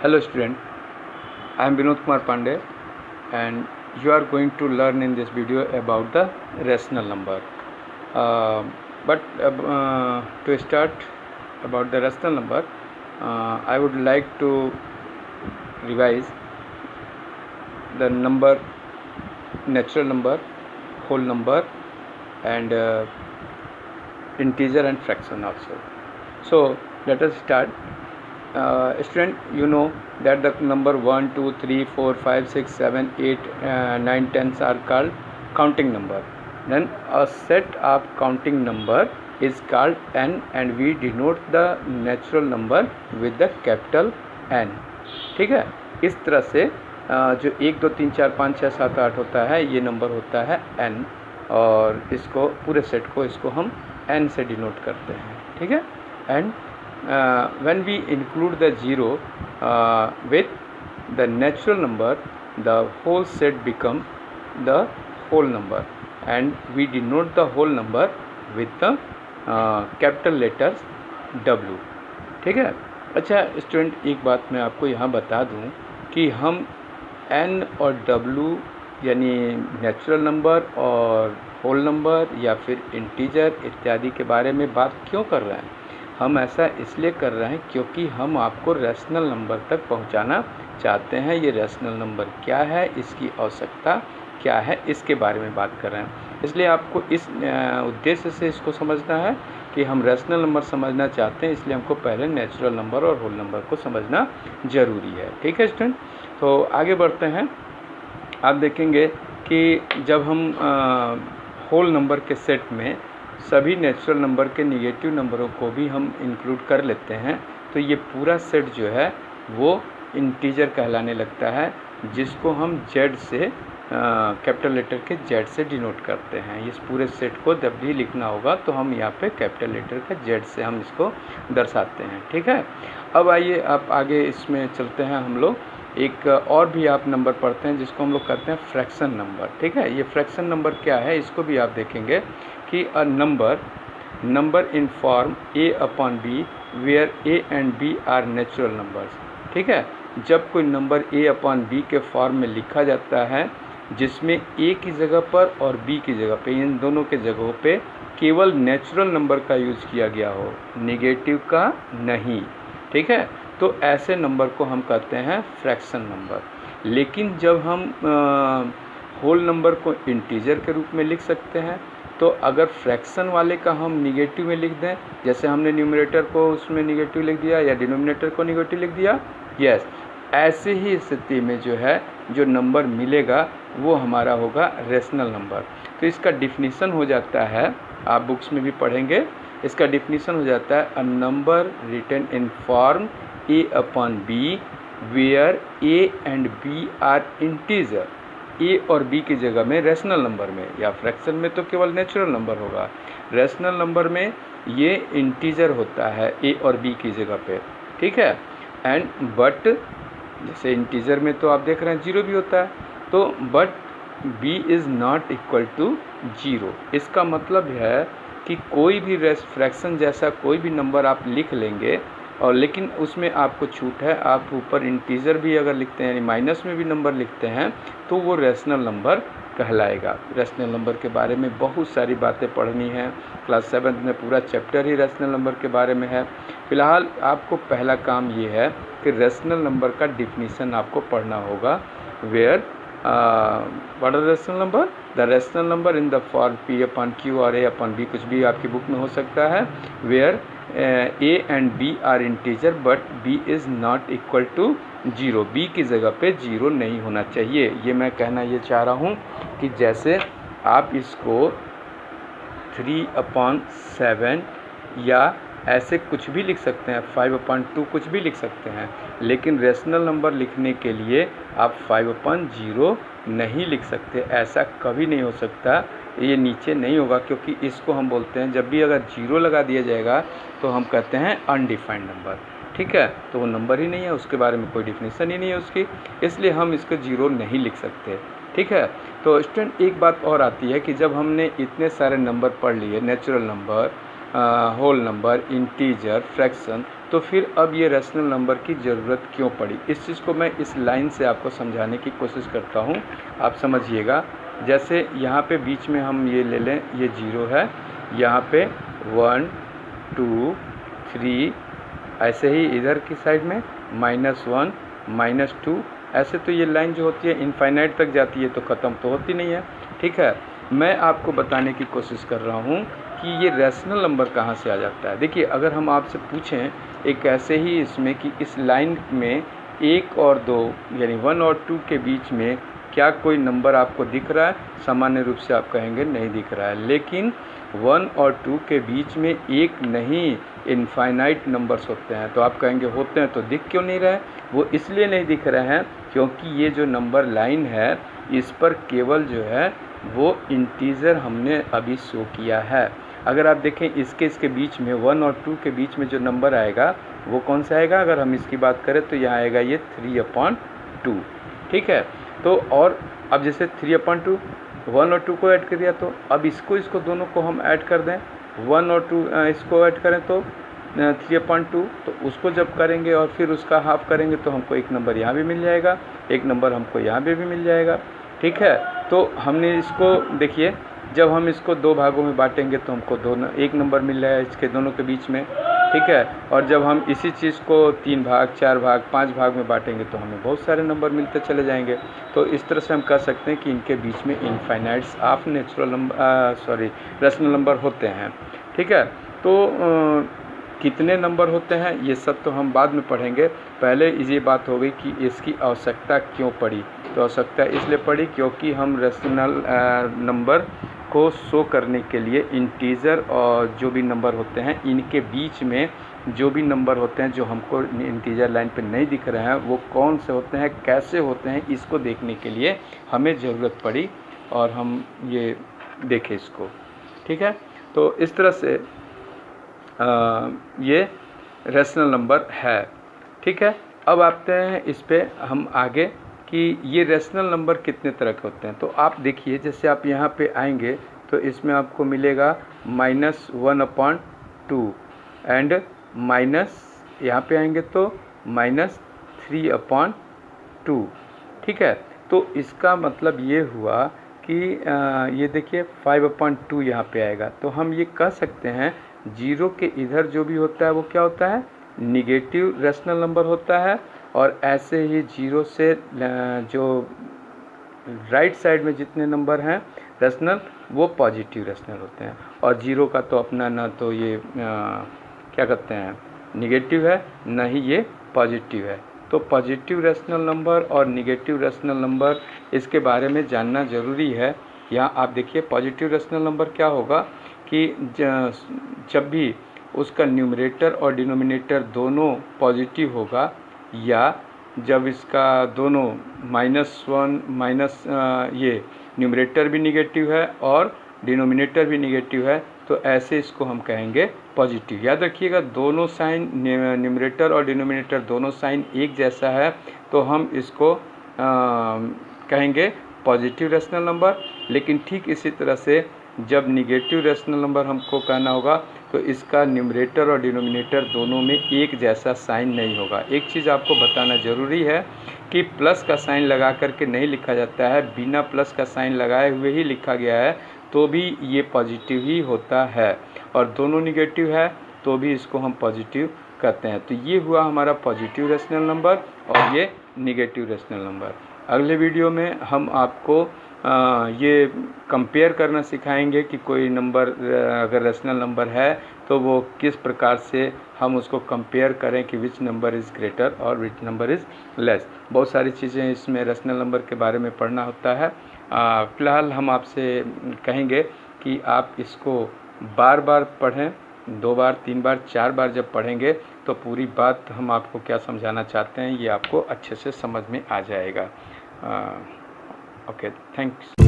Hello student, I am Vinod Kumar Pandey and you are going to learn in this video about the rational number. To start about the rational number, I would like to revise the number, natural number, whole number and integer and fraction also. So let us start. Student, you know that the number 1, 2, 3, 4, 5, 6, 7, 8, 9, 10 are called counting number. Then a set of counting number is called n and we denote the natural number with the capital N. ठीक है, इस तरह से जो 1, 2, 3, 4, 5, 6, 7, 8 होता है ये number होता है n और इसको पूरे सेट को इसको हम n से डिनोट करते हैं. ठीक है, and when we include the zero with the natural number, the whole set become the whole number and we denote the whole number with the capital letters W. ठीक है. अच्छा स्टूडेंट, एक बात मैं आपको यहाँ बता दूँ कि हम N और W यानी नेचुरल नंबर और होल नंबर या फिर इंटीजर इत्यादि के बारे में बात क्यों कर रहे हैं. हम ऐसा इसलिए कर रहे हैं क्योंकि हम आपको रैशनल नंबर तक पहुंचाना चाहते हैं. ये रैशनल नंबर क्या है, इसकी आवश्यकता क्या है, इसके बारे में बात कर रहे हैं. इसलिए आपको इस उद्देश्य से इसको समझना है कि हम रैशनल नंबर समझना चाहते हैं, इसलिए हमको पहले नेचुरल नंबर और होल नंबर को समझना ज़रूरी है. ठीक है स्टूडेंट, तो आगे बढ़ते हैं. आप देखेंगे कि जब हम होल नंबर के सेट में सभी नेचुरल नंबर के निगेटिव नंबरों को भी हम इंक्लूड कर लेते हैं तो ये पूरा सेट जो है वो इंटीजर कहलाने लगता है, जिसको हम जेड से कैपिटल लेटर के जेड से डिनोट करते हैं. इस पूरे सेट को जब भी लिखना होगा तो हम यहाँ पे कैपिटल लेटर का जेड से हम इसको दर्शाते हैं. ठीक है, अब आइए आप आगे इसमें चलते हैं. हम लोग एक और भी आप नंबर पढ़ते हैं जिसको हम लोग कहते हैं फ्रैक्शन नंबर. ठीक है, ये फ्रैक्शन नंबर क्या है इसको भी आप देखेंगे कि a number in form a upon b where a and b are natural numbers. ठीक है, जब कोई नंबर a अपॉन b के फॉर्म में लिखा जाता है जिसमें a की जगह पर और b की जगह पे, इन दोनों के जगहों पे केवल नेचुरल नंबर का यूज़ किया गया हो, नेगेटिव का नहीं. ठीक है, तो ऐसे नंबर को हम कहते हैं फ्रैक्शन नंबर. लेकिन जब हम होल नंबर को इंटीजर के रूप में लिख सकते हैं तो अगर फ्रैक्शन वाले का हम निगेटिव में लिख दें, जैसे हमने न्यूमरेटर को उसमें निगेटिव लिख दिया या डिनोमिनेटर को निगेटिव लिख दिया, यस, ऐसे ही स्थिति में जो है जो नंबर मिलेगा वो हमारा होगा रेशनल नंबर. तो इसका डिफिनीसन हो जाता है, आप बुक्स में भी पढ़ेंगे, इसका डिफिनीसन हो जाता है a number written in form a upon b where a and b are integer. a और b की जगह में रेशनल नंबर में, या फ्रैक्शन में तो केवल नेचुरल नंबर होगा, रेशनल नंबर में ये इंटीजर होता है a और b की जगह पे. ठीक है, एंड बट जैसे इंटीजर में तो आप देख रहे हैं जीरो भी होता है, तो but b is not equal to zero. इसका मतलब है कि कोई भी फ्रैक्शन जैसा कोई भी नंबर आप लिख लेंगे और लेकिन उसमें आपको छूट है, आप ऊपर इंटीजर भी अगर लिखते हैं यानी माइनस में भी नंबर लिखते हैं तो वो रैशनल नंबर कहलाएगा. रैशनल नंबर के बारे में बहुत सारी बातें पढ़नी है, क्लास 7 में पूरा चैप्टर ही रैशनल नंबर के बारे में है. फ़िलहाल आपको पहला काम ये है कि रैशनल नंबर का डिफिनीसन आपको पढ़ना होगा. Where what are rational number, the rational number in the form p upon q और a अपॉन b, कुछ भी आपकी बुक में हो सकता है. Where a and b are integer but b is not equal to zero. b की जगह पे जीरो नहीं होना चाहिए. ये मैं कहना ये चाह रहा हूँ कि जैसे आप इसको 3/7 या ऐसे कुछ भी लिख सकते हैं, 5/2 कुछ भी लिख सकते हैं, लेकिन रेशनल नंबर लिखने के लिए आप 5/0 नहीं लिख सकते. ऐसा कभी नहीं हो सकता, ये नीचे नहीं होगा, क्योंकि इसको हम बोलते हैं जब भी अगर जीरो लगा दिया जाएगा तो हम कहते हैं अनडिफाइंड नंबर. ठीक है, तो वो नंबर ही नहीं है, उसके बारे में कोई डिफिनीसन ही नहीं है उसकी, इसलिए हम इसको जीरो नहीं लिख सकते. ठीक है, तो स्टूडेंट एक बात और आती है कि जब हमने इतने सारे नंबर पढ़ लिए, natural number, whole number, integer, fraction, तो तो फिर अब ये रैशनल नंबर की ज़रूरत क्यों पड़ी। इस चीज़ को मैं इस लाइन से आपको समझाने की कोशिश करता हूँ, आप समझिएगा। जैसे यहाँ पे बीच में हम ये ले लें, ये 0 है, यहाँ पे 1 2 3, ऐसे ही इधर की साइड में -1 -2, ऐसे तो ये लाइन जो होती है इनफाइनाइट तक जाती है, तो ख़त्म तो होती नहीं है। ठीक है, मैं आपको बताने की कोशिश कर रहा हूँ कि ये रैशनल नंबर कहाँ से आ जाता है। देखिए, अगर हम आपसे पूछें एक ऐसे ही इसमें कि इस लाइन में 1 और 2 यानी 1 और 2 के बीच में क्या कोई नंबर आपको दिख रहा है, सामान्य रूप से आप कहेंगे नहीं दिख रहा है। लेकिन 1 और 2 के बीच में एक नहीं इनफाइनाइट नंबर्स होते हैं। तो आप कहेंगे होते हैं तो दिख क्यों नहीं रहे। वो इसलिए नहीं दिख रहे हैं क्योंकि ये जो नंबर लाइन है इस पर केवल जो है वो इंटीजर हमने अभी शो किया है। अगर आप देखें इसके बीच में 1 और 2 के बीच में जो नंबर आएगा वो कौन सा आएगा। अगर हम इसकी बात करें तो यहाँ आएगा ये 3/2। ठीक है, तो और अब जैसे 3/2 1 और 2 को ऐड कर दिया, तो अब इसको दोनों को हम ऐड कर दें, 1 और 2 इसको ऐड करें तो 3/2, तो उसको जब करेंगे और फिर उसका हाफ करेंगे तो हमको एक नंबर यहाँ भी मिल जाएगा, एक नंबर हमको यहाँ पे भी मिल जाएगा। ठीक है, तो हमने इसको देखिए, जब हम इसको 2 भागों में बांटेंगे तो हमको एक नंबर मिल रहा है इसके दोनों के बीच में। ठीक है, और जब हम इसी चीज़ को 3 भाग 4 भाग 5 भाग में बांटेंगे तो हमें बहुत सारे नंबर मिलते चले जाएंगे। तो इस तरह से हम कह सकते हैं कि इनके बीच में infinites of natural number rational number होते हैं। ठीक है, तो कितने नंबर होते हैं ये सब तो हम बाद में पढ़ेंगे। पहले ये बात हो गई कि इसकी आवश्यकता क्यों पड़ी। तो आवश्यकता इसलिए पड़ी क्योंकि हम रैशनल नंबर को शो करने के लिए इंटीजर और जो भी नंबर होते हैं इनके बीच में जो भी नंबर होते हैं जो हमको इंटीजर लाइन पे नहीं दिख रहे हैं वो कौन से होते हैं, कैसे होते हैं, इसको देखने के लिए हमें ज़रूरत पड़ी और हम ये देखें इसको। ठीक है, तो इस तरह से ये रैशनल नंबर है। ठीक है, अब आते हैं इस पे हम आगे कि ये रैशनल नंबर कितने तरह के होते हैं। तो आप देखिए, जैसे आप यहाँ पे आएंगे तो इसमें आपको मिलेगा -1/2 एंड माइनस, यहाँ पे आएंगे तो -3/2। ठीक है, तो इसका मतलब ये हुआ कि ये देखिए 5/2 यहाँ पे आएगा। तो हम ये कह सकते हैं 0 के इधर जो भी होता है वो क्या होता है, निगेटिव रैशनल नंबर होता है, और ऐसे ही 0 से जो राइट साइड में जितने नंबर हैं रैशनल वो पॉजिटिव रैशनल होते हैं। और 0 का तो अपना ना तो ये क्या कहते हैं निगेटिव है, ना ही ये पॉजिटिव है। तो पॉजिटिव रैशनल नंबर और निगेटिव रैशनल नंबर इसके बारे में जानना ज़रूरी है। यहाँ आप देखिए पॉजिटिव रैशनल नंबर क्या होगा कि जब भी उसका न्यूमरेटर और डिनोमिनेटर दोनों पॉजिटिव होगा, या जब इसका दोनों -1 ये न्यूमरेटर भी निगेटिव है और डिनोमिनेटर भी निगेटिव है, तो ऐसे इसको हम कहेंगे पॉजिटिव। याद रखिएगा, दोनों साइन न्यूमरेटर और डिनोमिनेटर दोनों साइन एक जैसा है तो हम इसको कहेंगे पॉजिटिव रैशनल नंबर। लेकिन ठीक इसी तरह से जब निगेटिव रैशनल नंबर हमको कहना होगा तो इसका न्यूमरेटर और डिनोमिनेटर दोनों में एक जैसा साइन नहीं होगा। एक चीज़ आपको बताना ज़रूरी है कि प्लस का साइन लगा करके नहीं लिखा जाता है, बिना प्लस का साइन लगाए हुए ही लिखा गया है तो भी ये पॉजिटिव ही होता है, और दोनों निगेटिव है तो भी इसको हम पॉजिटिव कहते हैं। तो ये हुआ हमारा पॉजिटिव रैशनल नंबर और ये निगेटिव रैशनल नंबर। अगले वीडियो में हम आपको ये कंपेयर करना सिखाएंगे कि कोई नंबर अगर रैशनल नंबर है तो वो किस प्रकार से हम उसको कंपेयर करें कि विच नंबर इज़ ग्रेटर और विच नंबर इज़ लेस। बहुत सारी चीज़ें इसमें रैशनल नंबर के बारे में पढ़ना होता है। फ़िलहाल हम आपसे कहेंगे कि आप इसको बार बार पढ़ें, 2 बार 3 बार 4 बार जब पढ़ेंगे तो पूरी बात हम आपको क्या समझाना चाहते हैं ये आपको अच्छे से समझ में आ जाएगा। Okay, thanks.